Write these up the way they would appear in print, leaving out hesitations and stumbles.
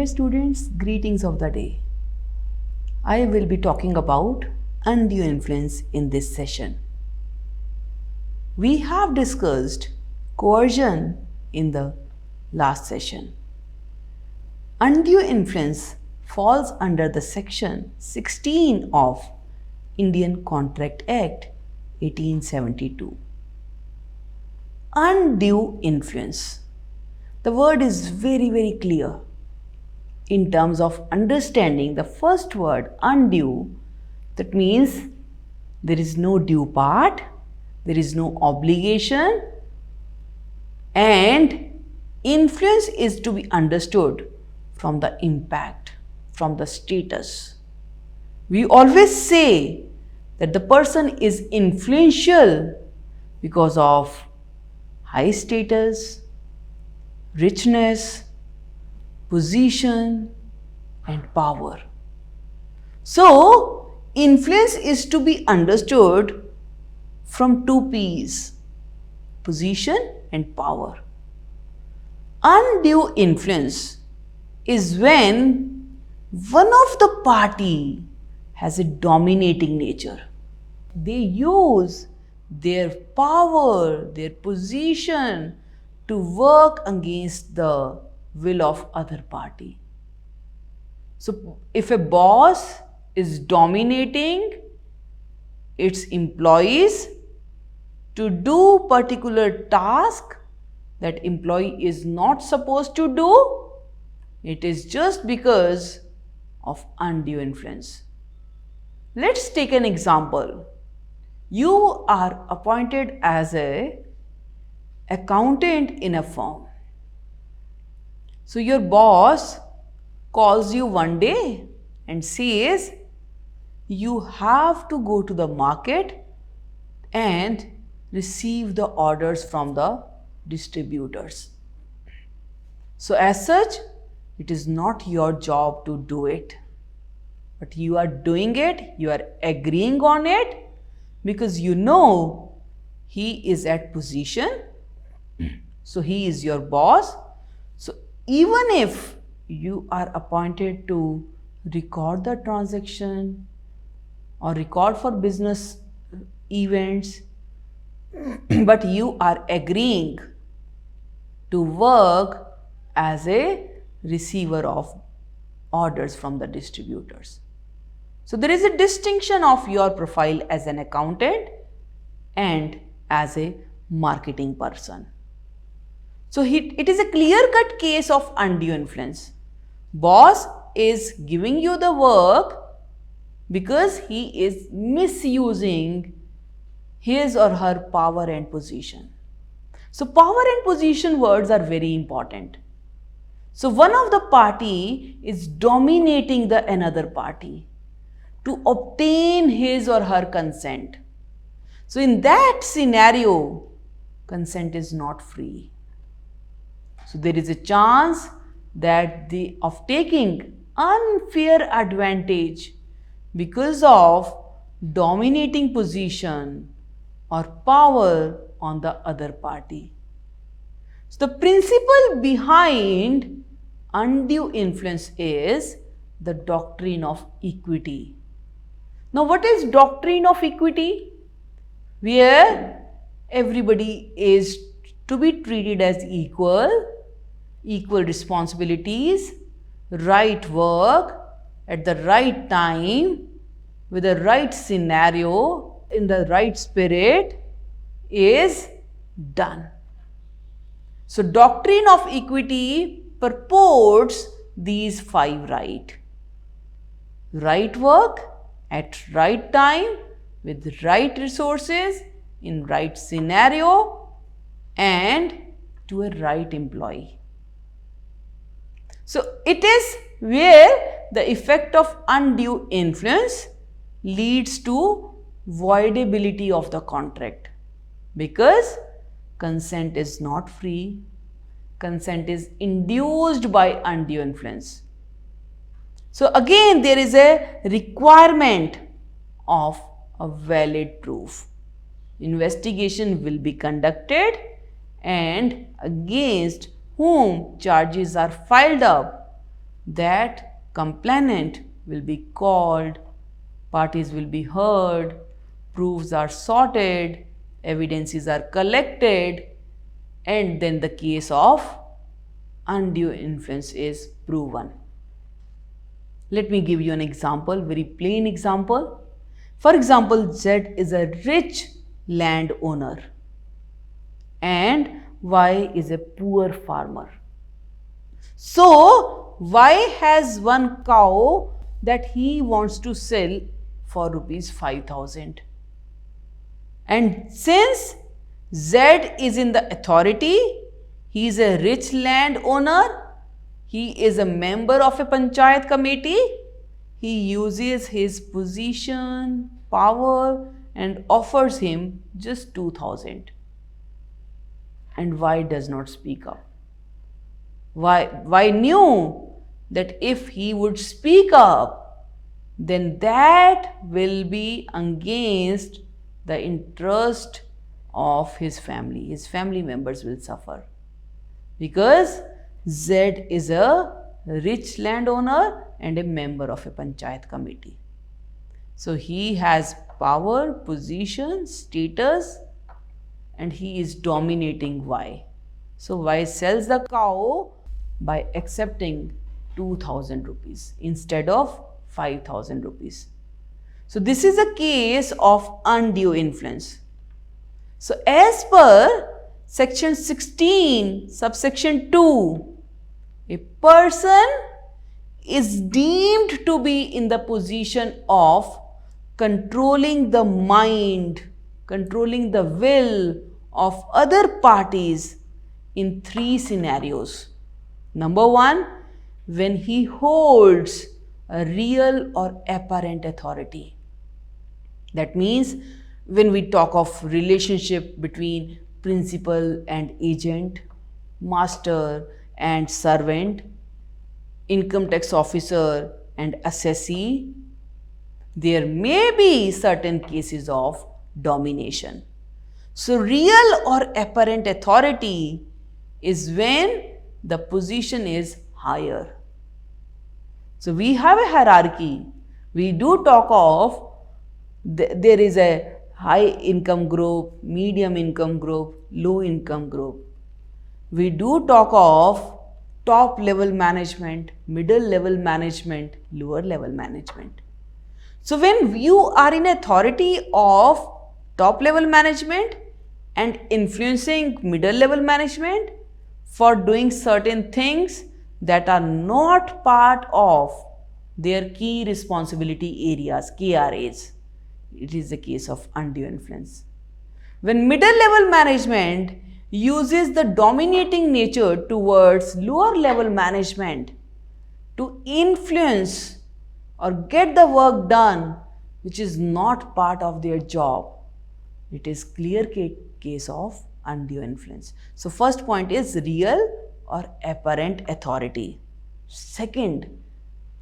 Dear students, greetings of the day. I will be talking about undue influence in this session. We have discussed coercion in the last session. Undue influence falls under the section 16 of Indian Contract Act 1872. Undue influence. The word is very clear. In terms of understanding the first word undue, that means there is no due part, there is no obligation, and influence is to be understood from the impact, from the status. We always say that the person is influential because of high status, richness, position and power. So, influence is to be understood from two P's, position and power. Undue influence is when one of the party has a dominating nature. They use their power, their position to work against the will of other party. So if a boss is dominating its employees to do particular task that employee is not supposed to do, it is just because of undue influence. Let's take an example. You are appointed as an accountant in a firm. So your boss calls you one day and says, you have to go to the market and receive the orders from the distributors. So as such, it is not your job to do it, but you are doing it, you are agreeing on it because you know he is at position. So he is your boss. So even if you are appointed to record the transaction or record for business events, but you are agreeing to work as a receiver of orders from the distributors. So there is a distinction of your profile as an accountant and as a marketing person. So it is a clear-cut case of undue influence. Boss is giving you the work because he is misusing his or her power and position. So power and position words are very important. So one of the party is dominating the another party to obtain his or her consent. So in that scenario, consent is not free. So there is a chance that of taking unfair advantage because of dominating position or power on the other party. So the principle behind undue influence is the doctrine of equity. Now what is doctrine of equity? Where everybody is to be treated as equal responsibilities, right work at the right time, with the right scenario, in the right spirit is done. So doctrine of equity purports these 5 rights. Right work at right time, with right resources, in right scenario, and to a right employee. So it is where the effect of undue influence leads to voidability of the contract, because consent is not free, consent is induced by undue influence. So again there is a requirement of a valid proof. Investigation will be conducted and against whom charges are filed up that complainant will be called, parties will be heard, proofs are sorted, evidences are collected, and then the case of undue influence is proven. Let me give you an example, very plain example. For example, Z is a rich landowner and Y is a poor farmer. So, Y has one cow that he wants to sell for rupees 5,000. And since Z is in the authority, he is a rich landowner, he is a member of a panchayat committee, he uses his position, power and offers him just 2,000. And Y does not speak up. Why knew that if he would speak up, then that will be against the interest of his family. His family members will suffer because Z is a rich landowner and a member of a panchayat committee. So he has power, position, status, and he is dominating Y. So Y sells the cow by accepting 2,000 rupees instead of 5,000 rupees. So this is a case of undue influence. So as per section 16, subsection 2, a person is deemed to be in the position of controlling the mind, controlling the will of other parties in 3 scenarios. Number 1, when he holds a real or apparent authority. That means when we talk of relationship between principal and agent, master and servant, income tax officer and assessee, there may be certain cases of domination. So real or apparent authority is when the position is higher. So we have a hierarchy. We do talk of there is a high income group, medium income group, low income group. We do talk of top level management, middle level management, lower level management. So when you are in authority of top level management and influencing middle level management for doing certain things that are not part of their key responsibility areas, KRAs, it is the case of undue influence. When middle level management uses the dominating nature towards lower level management to influence or get the work done which is not part of their job, it is clear case of undue influence. So first point is real or apparent authority. Second,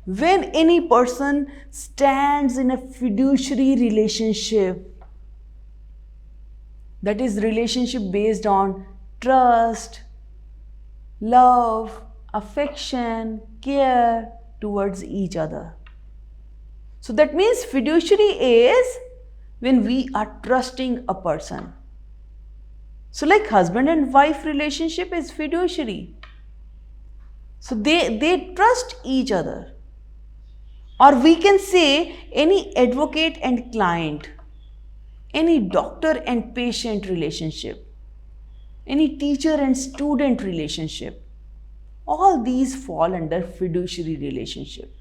when any person stands in a fiduciary relationship, that is relationship based on trust, love, affection, care towards each other. So that means fiduciary is when we are trusting a person. So like husband and wife relationship is fiduciary. So they trust each other. Or we can say any advocate and client, any doctor and patient relationship, any teacher and student relationship, all these fall under fiduciary relationship.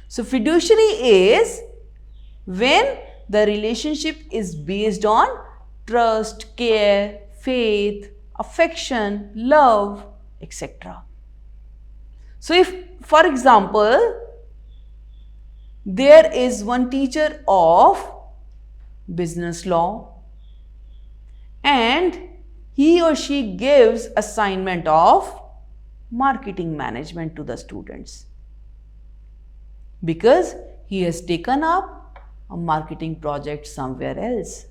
So fiduciary is when the relationship is based on trust, care, faith, affection, love, etc. So if, for example, there is one teacher of business law and he or she gives assignment of marketing management to the students because he has taken up a marketing project somewhere else.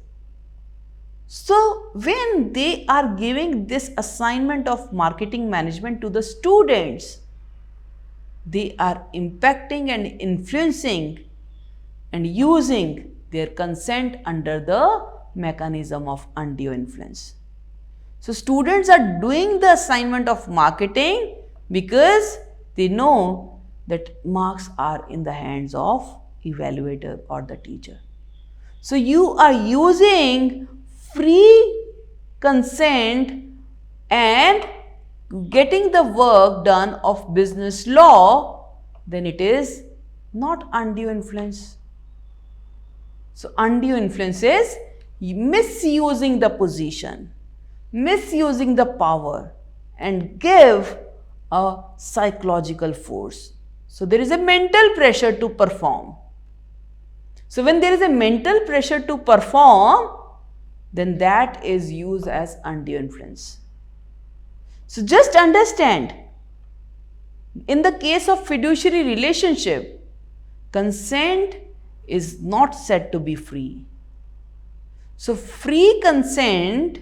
So when they are giving this assignment of marketing management to the students, they are impacting and influencing and using their consent under the mechanism of undue influence. So students are doing the assignment of marketing because they know that marks are in the hands of evaluator or the teacher. So you are using free consent and getting the work done of business law, then it is not undue influence. So undue influence is misusing the position, misusing the power and give a psychological force. So there is a mental pressure to perform. So when there is a mental pressure to perform, then that is used as undue influence. So just understand, in the case of fiduciary relationship, consent is not said to be free. So free consent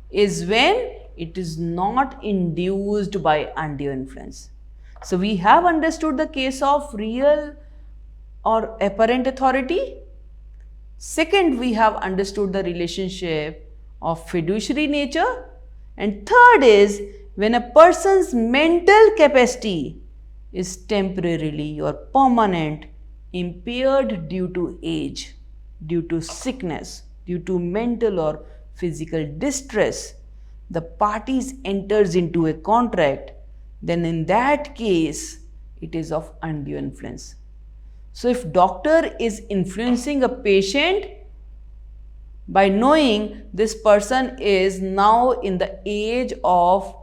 is when it is not induced by undue influence. So we have understood the case of real or apparent authority. Second, we have understood the relationship of fiduciary nature. And third is when a person's mental capacity is temporarily or permanent impaired due to age, due to sickness, due to mental or physical distress, the parties enters into a contract, then in that case it is of undue influence. So if doctor is influencing a patient by knowing this person is now in the age of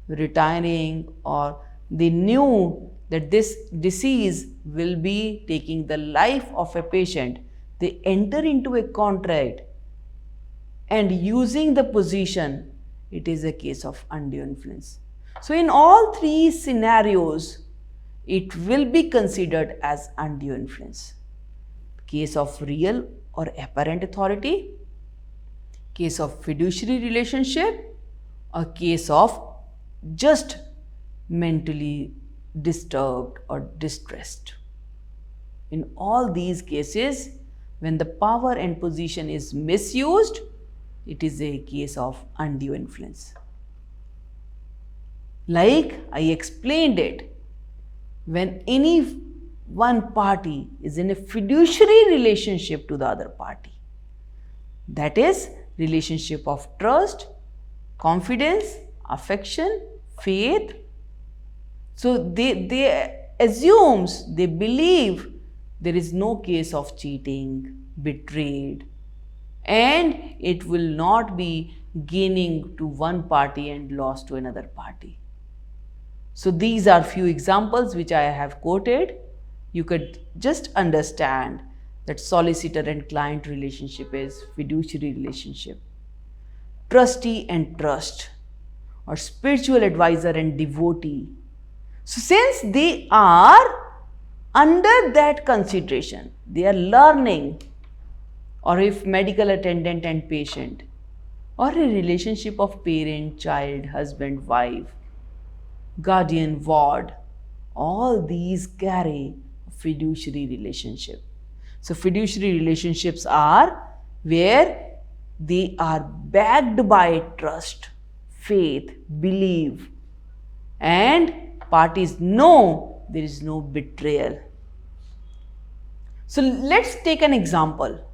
retiring, or they knew that this disease will be taking the life of a patient, they enter into a contract and using the position, it is a case of undue influence. So in all three scenarios, it will be considered as undue influence. Case of real or apparent authority, case of fiduciary relationship, or case of just mentally disturbed or distressed. In all these cases, when the power and position is misused, it is a case of undue influence. Like I explained it, when any one party is in a fiduciary relationship to the other party, that is relationship of trust, confidence, affection, faith. So they assumes, they believe there is no case of cheating, betrayed, and it will not be gaining to one party and loss to another party. So these are few examples which I have quoted. You could just understand that solicitor and client relationship is fiduciary relationship. Trustee and trust, or spiritual advisor and devotee. So since they are under that consideration, they are learning, or if medical attendant and patient, or a relationship of parent, child, husband, wife, guardian, ward, all these carry a fiduciary relationship. So fiduciary relationships are where they are backed by trust, faith, belief, and parties know there is no betrayal. So let's take an example.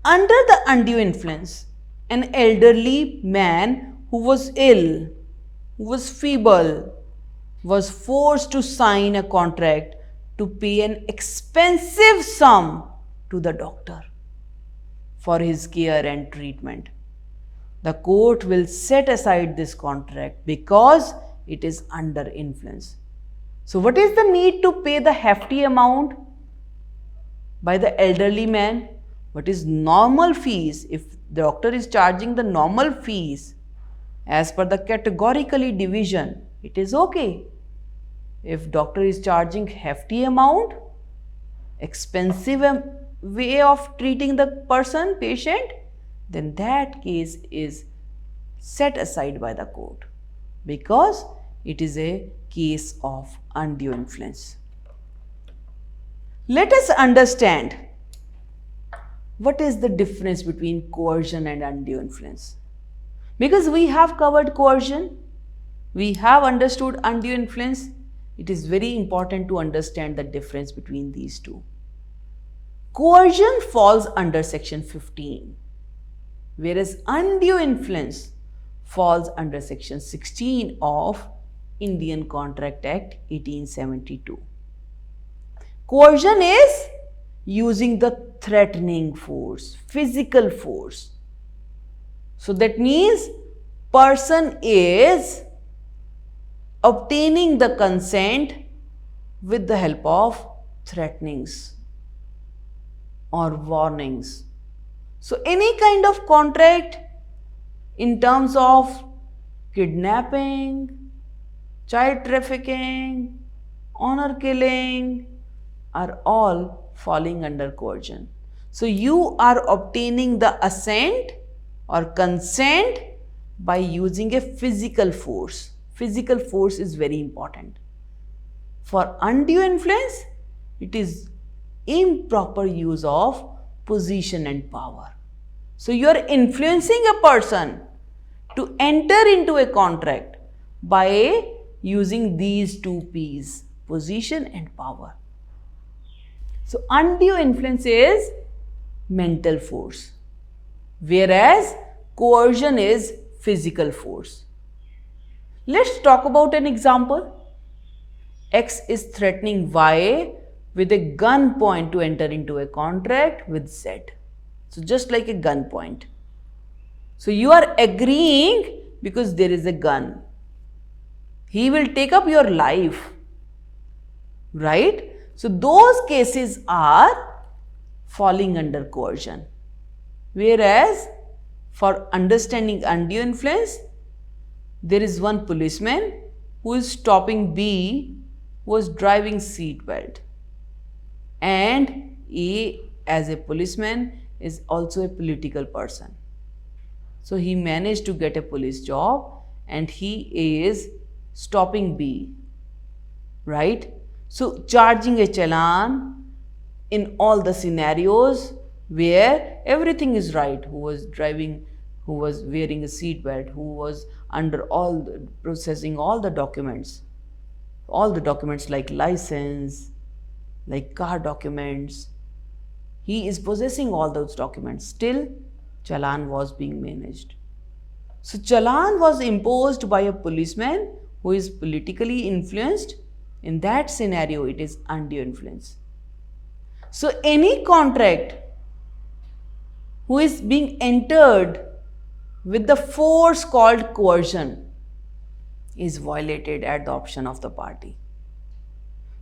Under the undue influence, an elderly man who was ill, who was feeble, was forced to sign a contract to pay an expensive sum to the doctor for his care and treatment. The court will set aside this contract because it is under influence. So what is the need to pay the hefty amount by the elderly man? What is normal fees? If the doctor is charging the normal fees as per the categorically division, it is okay. If doctor is charging hefty amount, expensive way of treating the person, patient, then that case is set aside by the court because it is a case of undue influence. Let us understand what is the difference between coercion and undue influence. Because we have covered coercion, we have understood undue influence, it is very important to understand the difference between these two. Coercion falls under section 15, whereas undue influence falls under section 16 of Indian Contract Act 1872. Coercion is using the threatening force, physical force. So that means person is obtaining the consent with the help of threatenings or warnings. So any kind of contract in terms of kidnapping, child trafficking, honor killing are all falling under coercion. So you are obtaining the assent or consent by using a physical force. Physical force is very important. For undue influence, it is improper use of position and power. So you are influencing a person to enter into a contract by using these two P's, position and power. So undue influence is mental force, whereas coercion is physical force. Let's talk about an example. X is threatening Y with a gun point to enter into a contract with Z. So just like a gun point. So you are agreeing because there is a gun. He will take up your life, right? So those cases are falling under coercion. Whereas for understanding undue influence, there is one policeman who is stopping B who was driving seat belt, and A as a policeman is also a political person. So he managed to get a police job and he is stopping B, right? So charging a challan in all the scenarios where everything is right, who was driving, who was wearing a seat belt, who was under all the, processing all the documents like license, like car documents. He is possessing all those documents. Still, challan was being managed. So challan was imposed by a policeman who is politically influenced. In that scenario, it is undue influence. So any contract who is being entered with the force called coercion is violated at the option of the party.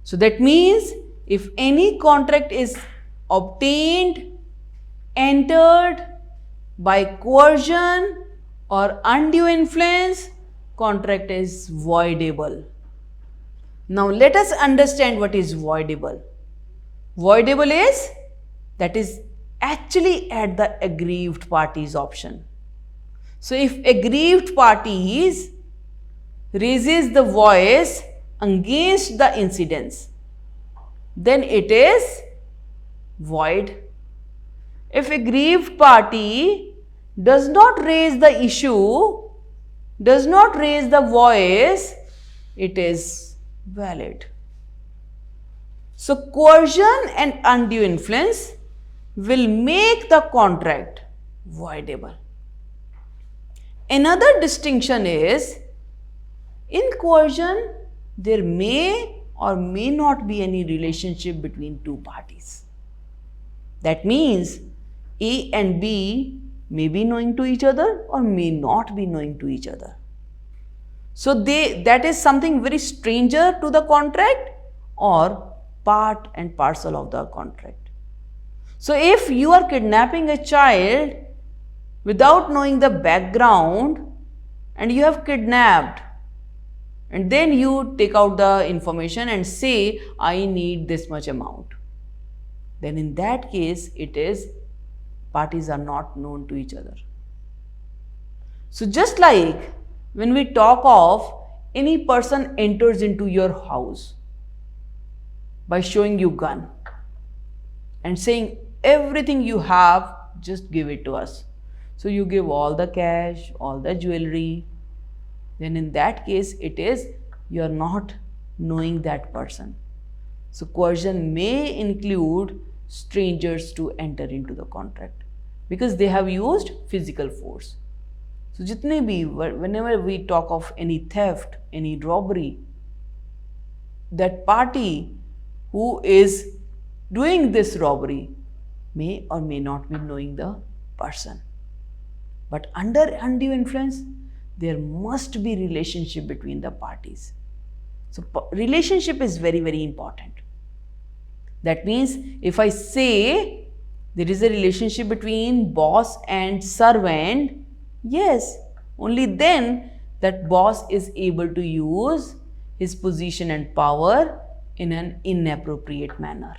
So that means if any contract is obtained, entered by coercion or undue influence, contract is voidable. Now let us understand what is voidable. Voidable is, that is actually at the aggrieved party's option. So if aggrieved parties raises the voice against the incidents, then it is void. If aggrieved party does not raise the issue, does not raise the voice, it is valid. So coercion and undue influence will make the contract voidable. Another distinction is, in coercion, there may or may not be any relationship between two parties. That means A and B may be knowing to each other or may not be knowing to each other. So that is something very stranger to the contract or part and parcel of the contract. So if you are kidnapping a child without knowing the background and you have kidnapped, and then you take out the information and say, I need this much amount, then in that case it is parties are not known to each other. So just like when we talk of any person enters into your house by showing you gun and saying everything you have, just give it to us. So you give all the cash, all the jewelry, then in that case it is you are not knowing that person. So coercion may include strangers to enter into the contract because they have used physical force. So जितने भी, whenever we talk of any theft, any robbery, that party who is doing this robbery may or may not be knowing the person. But under undue influence, there must be relationship between the parties. So relationship is very, very important. That means if I say there is a relationship between boss and servant, yes, only then that boss is able to use his position and power in an inappropriate manner.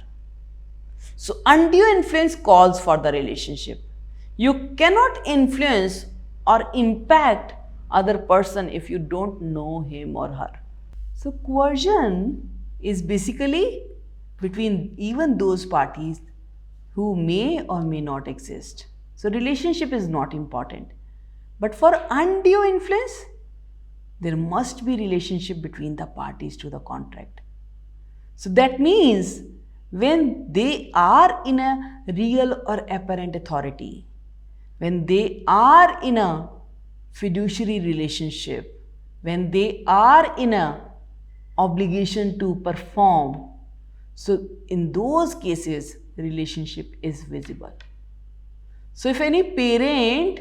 So undue influence calls for the relationship. You cannot influence or impact other person if you don't know him or her. So coercion is basically between even those parties who may or may not exist. So relationship is not important. But for undue influence, there must be relationship between the parties to the contract. So that means when they are in a real or apparent authority, when they are in a fiduciary relationship, when they are in a obligation to perform, so in those cases, relationship is visible. So if any parent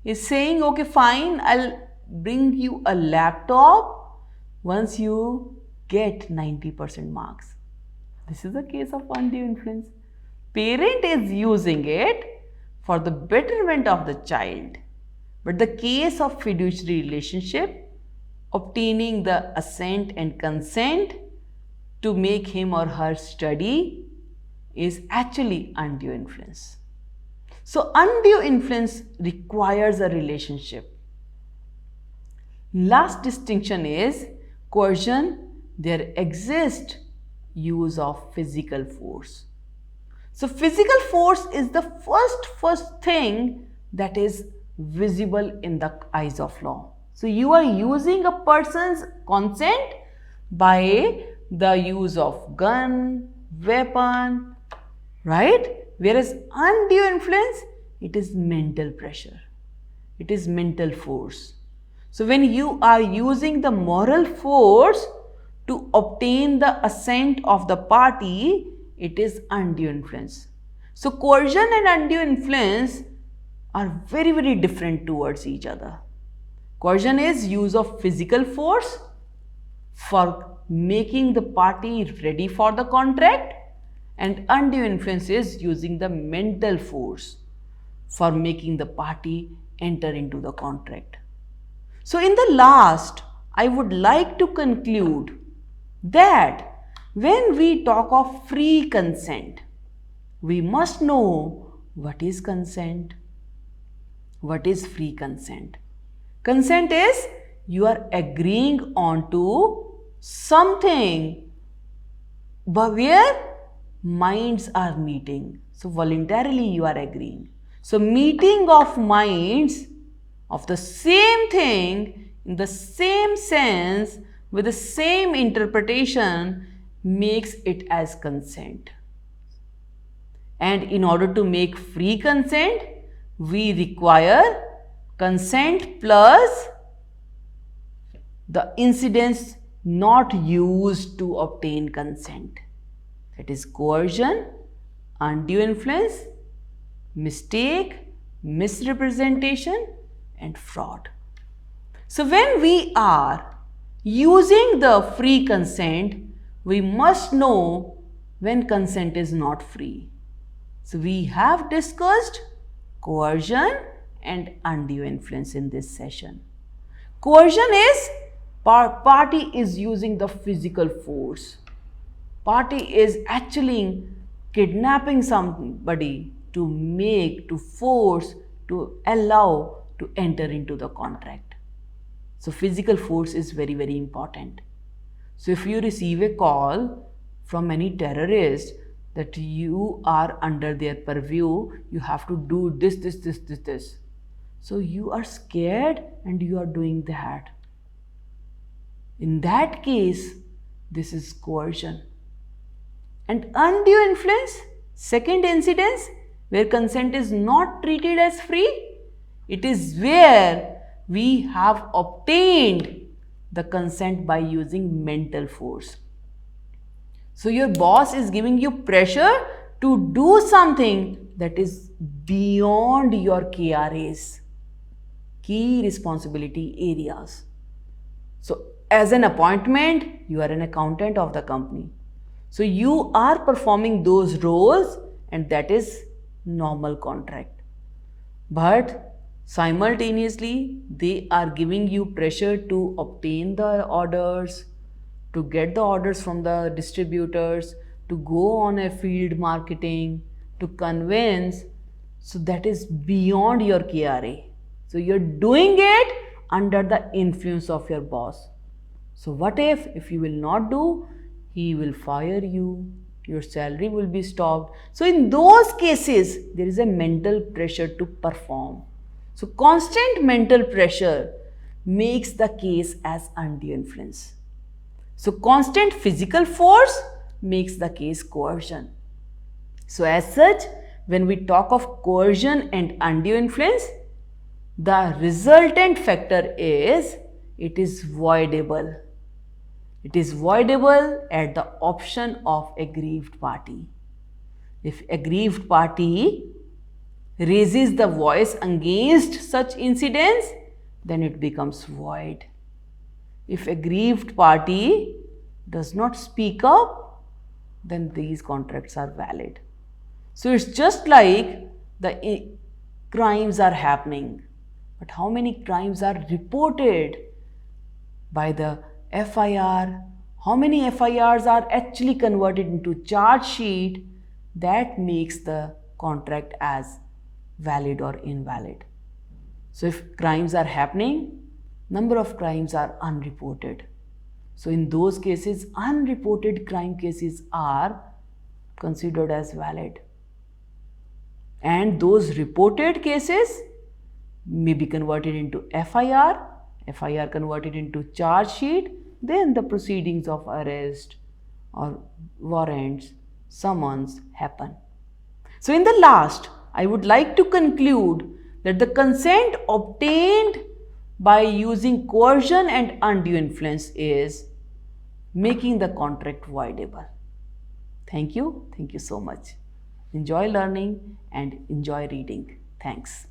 is saying, okay, fine, I'll bring you a laptop once you get 90% marks. This is a case of undue influence. Parent is using it for the betterment of the child. But the case of fiduciary relationship, obtaining the assent and consent to make him or her study is actually undue influence. So undue influence requires a relationship. Last distinction is coercion. There exists use of physical force. So physical force is the first thing that is visible in the eyes of law. So you are using a person's consent by the use of gun, weapon, right? Whereas undue influence, it is mental pressure. It is mental force. So when you are using the moral force to obtain the assent of the party, it is undue influence. So coercion and undue influence are very, very different towards each other. Coercion is use of physical force for making the party ready for the contract, and undue influence is using the mental force for making the party enter into the contract. So in the last, I would like to conclude that when we talk of free consent, we must know what is consent, what is free consent. Consent is you are agreeing on to something but where minds are meeting. So voluntarily you are agreeing. So meeting of minds of the same thing in the same sense with the same interpretation makes it as consent. And in order to make free consent, we require consent plus the incidents not used to obtain consent. That is coercion, undue influence, mistake, misrepresentation, and fraud. So when we are using the free consent, we must know when consent is not free. So we have discussed coercion and undue influence in this session. Coercion is party is using the physical force. Party is actually kidnapping somebody to make, to force, to allow to enter into the contract. So physical force is very, very important. So if you receive a call from any terrorist that you are under their purview, you have to do this. So you are scared and you are doing that. In that case, this is coercion. And undue influence, second incidence, where consent is not treated as free, it is where we have obtained the consent by using mental force. So your boss is giving you pressure to do something that is beyond your KRAs, key responsibility areas. So as an appointment, you are an accountant of the company. So you are performing those roles and that is normal contract. But simultaneously, they are giving you pressure to obtain the orders, to get the orders from the distributors, to go on a field marketing, to convince. So that is beyond your KRA. So you're doing it under the influence of your boss. So what if you will not do, he will fire you, your salary will be stopped. So in those cases, there is a mental pressure to perform. So constant mental pressure makes the case as undue influence. So constant physical force makes the case coercion. So as such, when we talk of coercion and undue influence, the resultant factor is it is voidable. It is voidable at the option of aggrieved party. If aggrieved party raises the voice against such incidents, then it becomes void. If aggrieved party does not speak up, then these contracts are valid. So it's just like the crimes are happening, but how many crimes are reported by the FIR, how many FIRs are actually converted into charge sheet, that makes the contract as valid or invalid. So if crimes are happening, number of crimes are unreported. So in those cases, unreported crime cases are considered as valid. And those reported cases may be converted into FIR converted into charge sheet, then the proceedings of arrest or warrants, summons happen. So in the last, I would like to conclude that the consent obtained by using coercion and undue influence is making the contract voidable. Thank you so much. Enjoy learning and enjoy reading. Thanks.